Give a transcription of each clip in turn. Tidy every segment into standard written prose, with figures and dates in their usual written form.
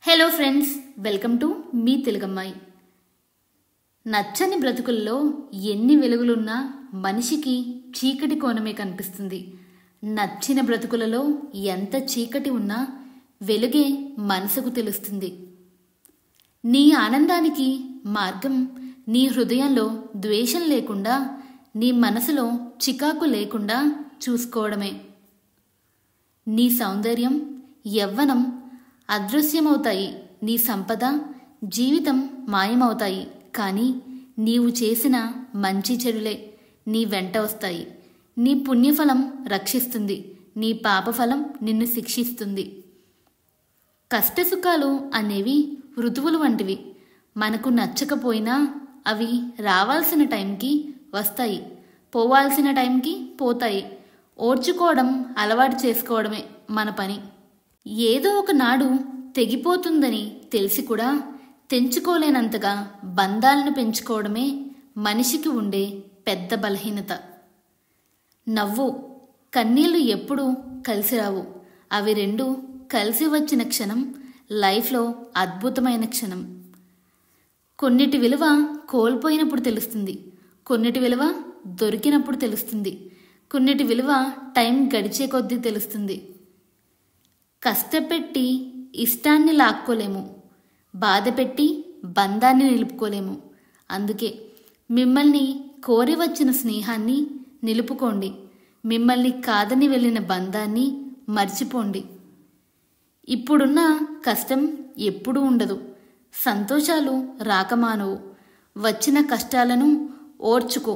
Hello friends, welcome to మీ తెలుగమ్మాయి. నచ్చని బ్రతుకుల్లో ఎన్ని వెలుగులున్నా మనిషికి చీకటి కోణమే కనిపిస్తుంది. నచ్చిన బ్రతుకులలో ఎంత చీకటి ఉన్నా వెలుగే మనసుకు తెలుస్తుంది. నీ ఆనందానికి మార్గం నీ హృదయంలో ద్వేషం లేకుండా, నీ మనసులో చికాకు లేకుండా చూసుకోవడమే. నీ సౌందర్యం, యవ్వనం అదృశ్యమవుతాయి, నీ సంపద, జీవితం మాయమవుతాయి. కానీ నీవు చేసిన మంచి చెడులే నీ వెంట వస్తాయి. నీ పుణ్యఫలం రక్షిస్తుంది, నీ పాపఫలం నిన్ను శిక్షిస్తుంది. కష్టసుఖాలు అనేవి ఋతువులు వంటివి. మనకు నచ్చకపోయినా అవి రావాల్సిన టైంకి వస్తాయి, పోవాల్సిన టైంకి పోతాయి. ఓర్చుకోవడం అలవాటు చేసుకోవడమే మన పని. ఏదో ఒకనాడు తెగిపోతుందని తెలిసి కూడా తెంచుకోలేనంతగా బంధాలను పెంచుకోవడమే మనిషికి ఉండే పెద్ద బలహీనత. నవ్వు, కన్నీళ్లు ఎప్పుడూ కలిసి రావు. అవి రెండు కలిసి వచ్చిన క్షణం లైఫ్లో అద్భుతమైన క్షణం. కొన్నిటి విలువ కోల్పోయినప్పుడు తెలుస్తుంది, కొన్నిటి విలువ దొరికినప్పుడు తెలుస్తుంది, కొన్నిటి విలువ టైం గడిచే కొద్దీ తెలుస్తుంది. కష్టపెట్టి ఇష్టాన్ని లాక్కోలేము, బాధపెట్టి బంధాన్ని నిలుపుకోలేము. అందుకే మిమ్మల్ని కోరి వచ్చిన స్నేహాన్ని నిలుపుకోండి, మిమ్మల్ని కాదని వెళ్ళిన బంధాన్ని మర్చిపోండి. ఇప్పుడున్న కష్టం ఎప్పుడూ ఉండదు, సంతోషాలు రాకమానవు. వచ్చిన కష్టాలను ఓర్చుకో,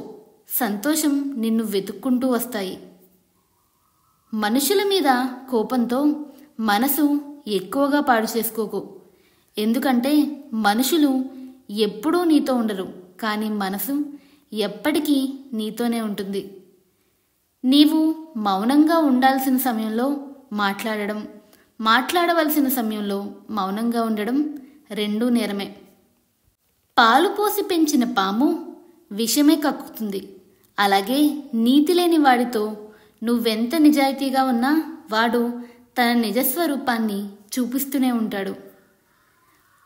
సంతోషం నిన్ను వెతుక్కుంటూ వస్తాయి. మనుషుల మీద కోపంతో మనసు ఎక్కువగా పాడు చేసుకోకు. ఎందుకంటే మనుషులు ఎప్పుడూ నీతో ఉండరు, కానీ మనసు ఎప్పటికీ నీతోనే ఉంటుంది. నీవు మౌనంగా ఉండాల్సిన సమయంలో మాట్లాడడం, మాట్లాడవలసిన సమయంలో మౌనంగా ఉండడం రెండూ నేరమే. పాలు పోసి పెంచిన పాము విషమే కక్కుతుంది. అలాగే నీతి లేని వాడితో నువ్వెంత నిజాయితీగా ఉన్నా వాడు తన నిజస్వరూపాన్ని చూపిస్తూనే ఉంటాడు.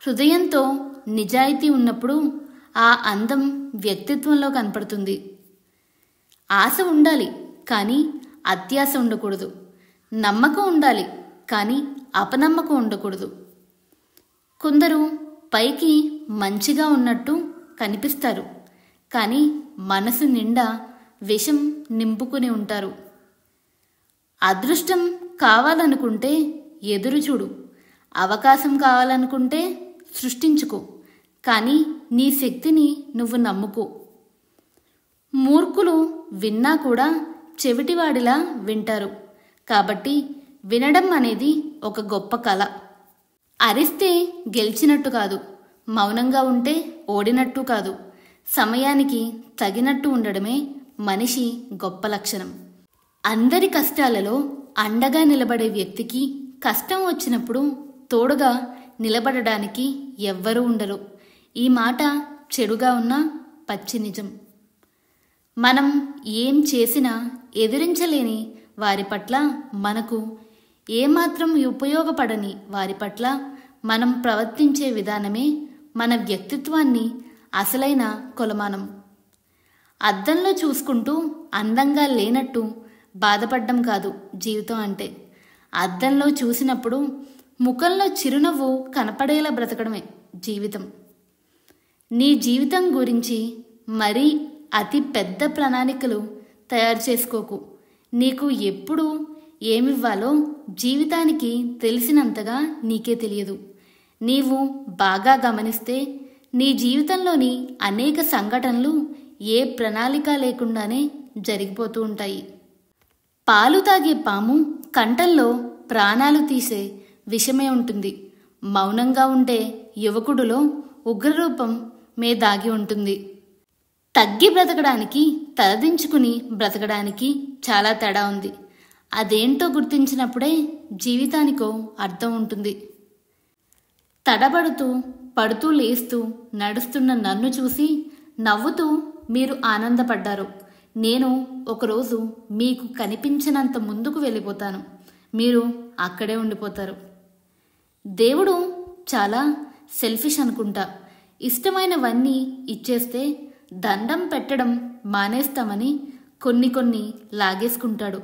హృదయంతో నిజాయితీ ఉన్నప్పుడు ఆ అందం వ్యక్తిత్వంలో కనపడుతుంది. ఆశ ఉండాలి, కానీ అత్యాశ ఉండకూడదు. నమ్మకం ఉండాలి, కానీ అపనమ్మకం ఉండకూడదు. కొందరు పైకి మంచిగా ఉన్నట్టు కనిపిస్తారు, కానీ మనసు నిండా విషం నింపుకుని ఉంటారు. అదృష్టం కావాలనుకుంటే ఎదురు చూడు, అవకాశం కావాలనుకుంటే సృష్టించుకో, కానీ నీ శక్తిని నువ్వు నమ్ముకో. మూర్ఖులు విన్నా కూడా చెవిటివాడిలా వింటారు, కాబట్టి వినడం అనేది ఒక గొప్ప కళ. అరిస్తే గెలిచినట్టు కాదు, మౌనంగా ఉంటే ఓడినట్టు కాదు. సమయానికి తగినట్టు ఉండడమే మనిషి గొప్ప లక్షణం. అందరి కష్టాలలో అండగా నిలబడే వ్యక్తికి కష్టం వచ్చినప్పుడు తోడుగా నిలబడడానికి ఎవ్వరూ ఉండరు. ఈ మాట చెడుగా ఉన్నా పచ్చి నిజం. మనం ఏం చేసినా ఎదిరించలేని వారి పట్ల, మనకు ఏమాత్రం ఉపయోగపడని వారి పట్ల మనం ప్రవర్తించే విధానమే మన వ్యక్తిత్వాన్ని అసలైన కొలమానం. అద్దంలో చూసుకుంటూ అందంగా లేనట్టు బాధపడ్డం కాదు జీవితం అంటే. అద్దంలో చూసినప్పుడు ముఖంలో చిరునవ్వు కనపడేలా బ్రతకడమే జీవితం. నీ జీవితం గురించి మరీ అతి పెద్ద ప్రణాళికలు తయారు చేసుకోకు. నీకు ఎప్పుడు ఏమివ్వాలో జీవితానికి తెలిసినంతగా నీకే తెలియదు. నీవు బాగా గమనిస్తే నీ జీవితంలోని అనేక సంఘటనలు ఏ ప్రణాళిక లేకుండానే జరిగిపోతూ ఉంటాయి. పాలు తాగే పాము కంఠంలో ప్రాణాలు తీసే విషమే ఉంటుంది. మౌనంగా ఉండే యువకుడులో ఉగ్రరూపం మే దాగి ఉంటుంది. తగ్గి బ్రతకడానికి, తలదించుకుని బ్రతకడానికి చాలా తేడా ఉంది. అదేంటో గుర్తించినప్పుడే జీవితానికో అర్థం ఉంటుంది. తడబడుతూ పడుతూ లేస్తూ నడుస్తున్న నన్ను చూసి నవ్వుతూ మీరు ఆనందపడ్డారు. నేను ఒకరోజు మీకు కనిపించినంత ముందుకు వెళ్ళిపోతాను, మీరు అక్కడే ఉండిపోతారు. దేవుడు చాలా సెల్ఫిష్ అనుకుంటా. ఇష్టమైనవన్నీ ఇచ్చేస్తే దండం పెట్టడం మానేస్తామని కొన్ని లాగేసుకుంటాడు.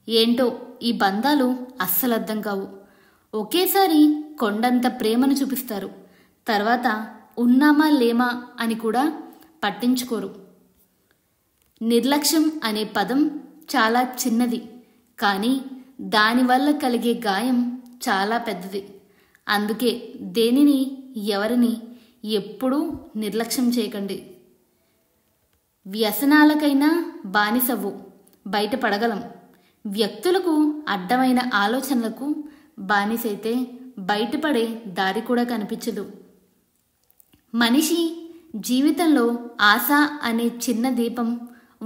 ఏంటో ఈ బంధాలు అస్సలు అర్థం కావు. ఒకేసారి కొండంత ప్రేమను చూపిస్తారు, తర్వాత ఉన్నామా లేమా అని కూడా పట్టించుకోరు. నిర్లక్ష్యం అనే పదం చాలా చిన్నది, కానీ దానివల్ల కలిగే గాయం చాలా పెద్దది. అందుకే దేనిని ఎవరిని ఎప్పుడూ నిర్లక్ష్యం చేయకండి. వ్యసనాలకైనా బానిసవ్వు, బయటపడగలం. వ్యక్తులకు అడ్డమైన ఆలోచనలకు బానిసైతే బయటపడే దారి కూడా కనిపించదు. మనిషి జీవితంలో ఆశ అనే చిన్న దీపం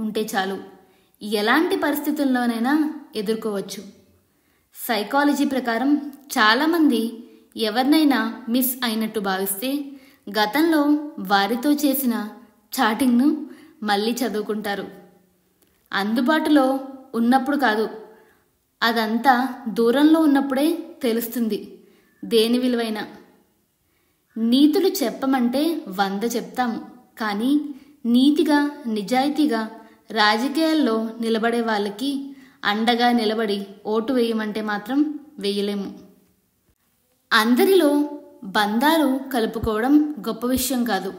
ఉంటే చాలు, ఎలాంటి పరిస్థితుల్లోనైనా ఎదుర్కోవచ్చు. సైకాలజీ ప్రకారం చాలామంది ఎవరినైనా మిస్ అయినట్టు భావిస్తే గతంలో వారితో చేసిన చాటింగ్ను మళ్ళీ చదువుకుంటారు. అందుబాటులో ఉన్నప్పుడు కాదు, అదంతా దూరంలో ఉన్నప్పుడే తెలుస్తుంది దేని విలువైనా. నీతులు చెప్పమంటే 100 చెప్తాము, కానీ నీతిగా నిజాయితీగా రాజకీయాల్లో నిలబడే వాళ్ళకి అండగా నిలబడి ఓటు వేయమంటే మాత్రం వేయలేము. అందరిలో బంధాలు కలుపుకోవడం గొప్ప విషయం కాదు,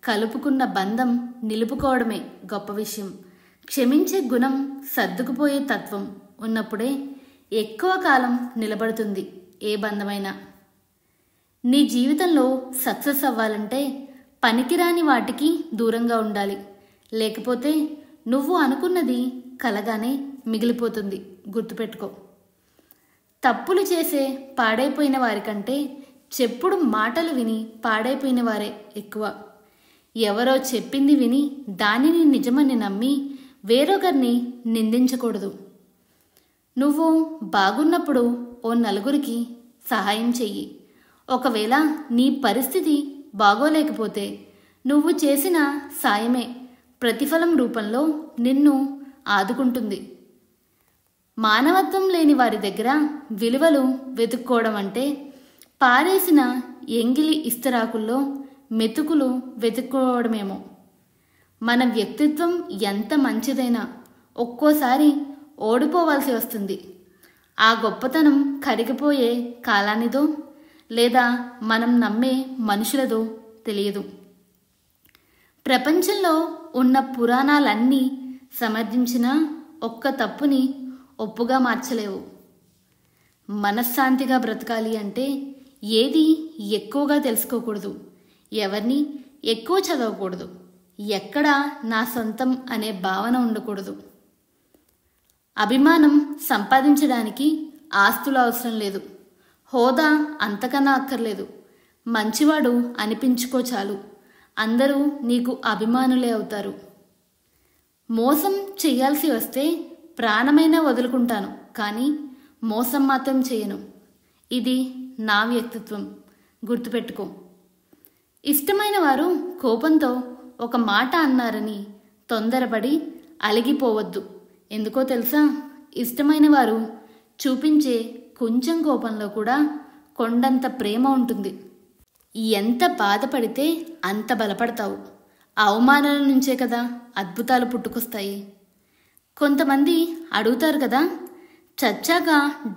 కలుపుకున్న బంధం నిలుపుకోవడమే గొప్ప విషయం. క్షమించే గుణం, సర్దుకుపోయే తత్వం ఉన్నప్పుడే ఎక్కువ కాలం నిలబడుతుంది ఏ బంధమైనా. నీ జీవితంలో సక్సెస్ అవ్వాలంటే పనికిరాని వాటికి దూరంగా ఉండాలి, లేకపోతే నువ్వు అనుకున్నది కలగానే మిగిలిపోతుంది. గుర్తుపెట్టుకో. తప్పులు చేసే పాడైపోయిన వారికంటే చెప్పుడు మాటలు విని పాడైపోయిన వారే ఎక్కువ. ఎవరో చెప్పింది విని దానిని నిజమని నమ్మి వేరొకరిని నిందించకూడదు. నువ్వు బాగున్నప్పుడు ఓ నలుగురికి సహాయం చెయ్యి. ఒకవేళ నీ పరిస్థితి బాగోలేకపోతే నువ్వు చేసిన సాయమే ప్రతిఫలం రూపంలో నిన్ను ఆదుకుంటుంది. మానవత్వం లేని వారి దగ్గర విలువలు వెతుక్కోవడం అంటే పారేసిన ఎంగిలి ఇస్తరాకుల్లో మెతుకులు వెతుక్కోవడమేమో. మన వ్యక్తిత్వం ఎంత మంచిదైనా ఒక్కోసారి ఓడిపోవాల్సి వస్తుంది. ఆ గొప్పతనం కరిగిపోయే కాలానిదో లేదా మనం నమ్మే మనుషులదో తెలియదు. ప్రపంచంలో ఉన్న పురాణాలన్నీ సమర్థించిన ఒక్క తప్పుని ఒప్పుగా మార్చలేవు. మనశ్శాంతిగా బ్రతకాలి అంటే ఏది ఎక్కువగా తెలుసుకోకూడదు, ఎవరిని ఎక్కువ చదవకూడదు, ఎక్కడా నా సొంతం అనే భావన ఉండకూడదు. అభిమానం సంపాదించడానికి ఆస్తులు అవసరం లేదు, హోదా అంతకన్నా అక్కర్లేదు. మంచివాడు అనిపించుకో చాలు, అందరూ నీకు అభిమానులే అవుతారు. మోసం చెయ్యాల్సి వస్తే ప్రాణమైనా వదులుకుంటాను, కానీ మోసం మాత్రం చేయను. ఇది నా వ్యక్తిత్వం, గుర్తుపెట్టుకో. ఇష్టమైన వారు కోపంతో ఒక మాట అన్నారని తొందరపడి అలిగిపోవద్దు. ఎందుకో తెలుసా, ఇష్టమైన వారు చూపించే కొంచెం కోపంలో కూడా కొండంత ప్రేమ ఉంటుంది. ఎంత బాధపడితే అంత బలపడతావు. అవమానాల నుంచే కదా అద్భుతాలు పుట్టుకొస్తాయి. కొంతమంది అడుగుతారు కదా, చచ్చాక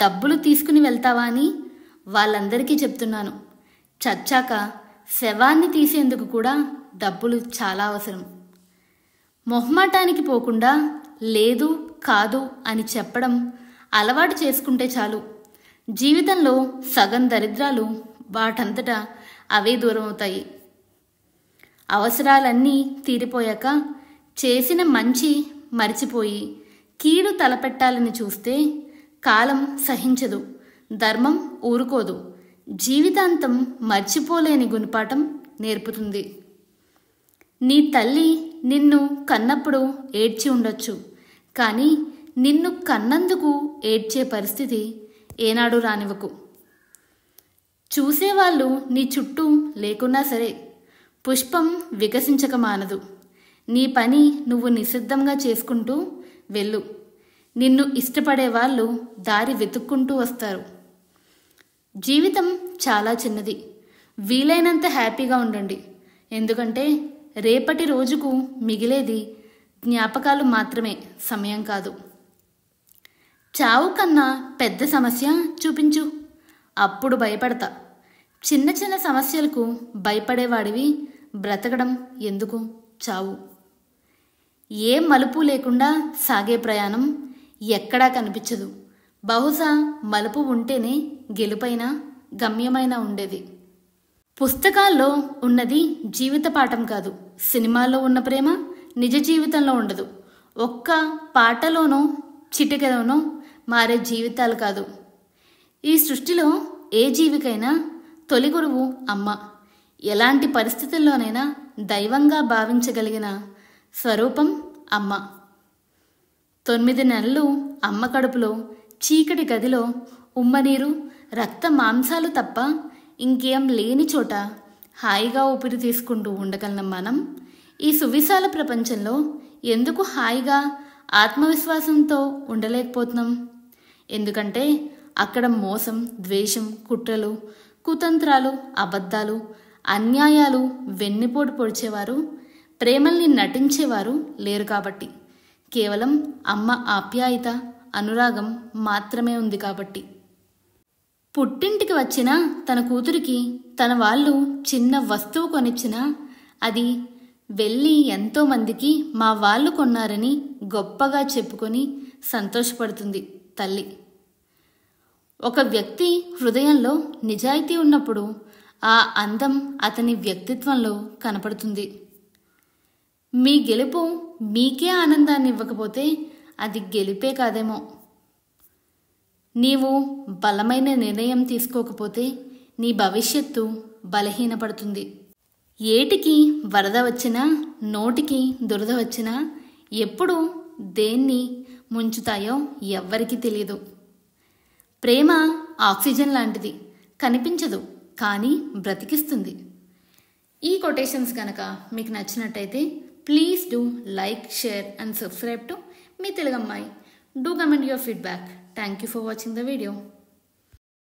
డబ్బులు తీసుకుని వెళ్తావా అని. వాళ్ళందరికీ చెప్తున్నాను, చచ్చాక శవాన్ని తీసేందుకు కూడా డబ్బులు చాలా అవసరం. మొహమాటానికి పోకుండా లేదు కాదు అని చెప్పడం అలవాటు చేసుకుంటే చాలు. జీవితంలో సగం దరిద్రాలు వాటంతటా అవే దూరం అవుతాయి. అవసరాలన్నీ తీరిపోయాక చేసిన మంచి మరిచిపోయి కీడు తలపెట్టాలని చూస్తే కాలం సహించదు, ధర్మం ఊరుకోదు. జీవితాంతం మర్చిపోలేని గుణపాఠం నేర్పుతుంది. నీ తల్లి నిన్ను కన్నప్పుడు ఏడ్చి ఉండొచ్చు, కానీ నిన్ను కన్నందుకు ఏడ్చే పరిస్థితి ఏనాడు రానివ్వకు. చూసేవాళ్ళు నీ చుట్టూ లేకున్నా సరే పుష్పం వికసించక మానదు. నీ పని నువ్వు నిశ్శబ్దంగా చేసుకుంటూ వెళ్ళు. నిన్ను ఇష్టపడే వాళ్ళు దారి వెతుక్కుంటూ వస్తారు. జీవితం చాలా చిన్నది. వీలైనంత హ్యాపీగా ఉండండి. ఎందుకంటే రేపటి రోజుకు మిగిలేది జ్ఞాపకాలు మాత్రమే, సమయం కాదు. చావు కన్నా పెద్ద సమస్య చూపించు, అప్పుడు భయపడతా. చిన్న చిన్న సమస్యలకు భయపడేవాడివి బ్రతకడం ఎందుకు? చావు ఏ మలుపు లేకుండా సాగే ప్రయాణం ఎక్కడా కనిపించదు. బహుశా మలుపు ఉంటేనే గెలుపైన గమ్యమైన ఉండేది. పుస్తకాల్లో ఉన్నది జీవిత పాఠం కాదు. సినిమాల్లో ఉన్న ప్రేమ నిజ జీవితంలో ఉండదు. ఒక్క పాటలోనో చిటికెలోనో మారే జీవితాలు కాదు. ఈ సృష్టిలో ఏ జీవికైనా తొలి గురువు అమ్మ. ఎలాంటి పరిస్థితుల్లోనైనా దైవంగా భావించగలిగిన స్వరూపం అమ్మ. 9 నెలలు అమ్మ కడుపులో చీకటి గదిలో ఉమ్మనీరు, రక్త మాంసాలు తప్ప ఇంకేం లేని చోట హాయిగా ఊపిరి తీసుకుంటూ ఉండగలం మనం. ఈ సువిశాల ప్రపంచంలో ఎందుకు హాయిగా ఆత్మవిశ్వాసంతో ఉండలేకపోతున్నాం? ఎందుకంటే అక్కడ మోసం, ద్వేషం, కుట్రలు, కుతంత్రాలు, అబద్ధాలు, అన్యాయాలు, వెన్నుపోటు పొడిచేవారు, ప్రేమల్ని నటించేవారు లేరు కాబట్టి. కేవలం అమ్మ ఆప్యాయత, అనురాగం మాత్రమే ఉంది కాబట్టి. పుట్టింటికి వచ్చిన తన కూతురికి తన వాళ్ళు చిన్న వస్తువు కొనిచ్చినా అది వెళ్ళి ఎంతోమందికి మా వాళ్ళు కొన్నారని గొప్పగా చెప్పుకొని సంతోషపడుతుంది తల్లి. ఒక వ్యక్తి హృదయంలో నిజాయితీ ఉన్నప్పుడు ఆ అందం అతని వ్యక్తిత్వంలో కనపడుతుంది. మీ గెలుపు మీకే ఆనందాన్ని ఇవ్వకపోతే అది గెలిపే కాదేమో. నీవు బలమైన నిర్ణయం తీసుకోకపోతే నీ భవిష్యత్తు బలహీనపడుతుంది. ఏటికి వరద వచ్చినా, నోటికి దురద వచ్చినా ఎప్పుడు దేన్ని ముంచుతాయో ఎవ్వరికీ తెలియదు. ప్రేమ ఆక్సిజన్ లాంటిది, కనిపించదు కానీ బ్రతికిస్తుంది. ఈ కొటేషన్స్ కనుక మీకు నచ్చినట్టయితే please do like, share and subscribe to మీ తెలుగమ్మాయి. Do comment your feedback. Thank you for watching the video.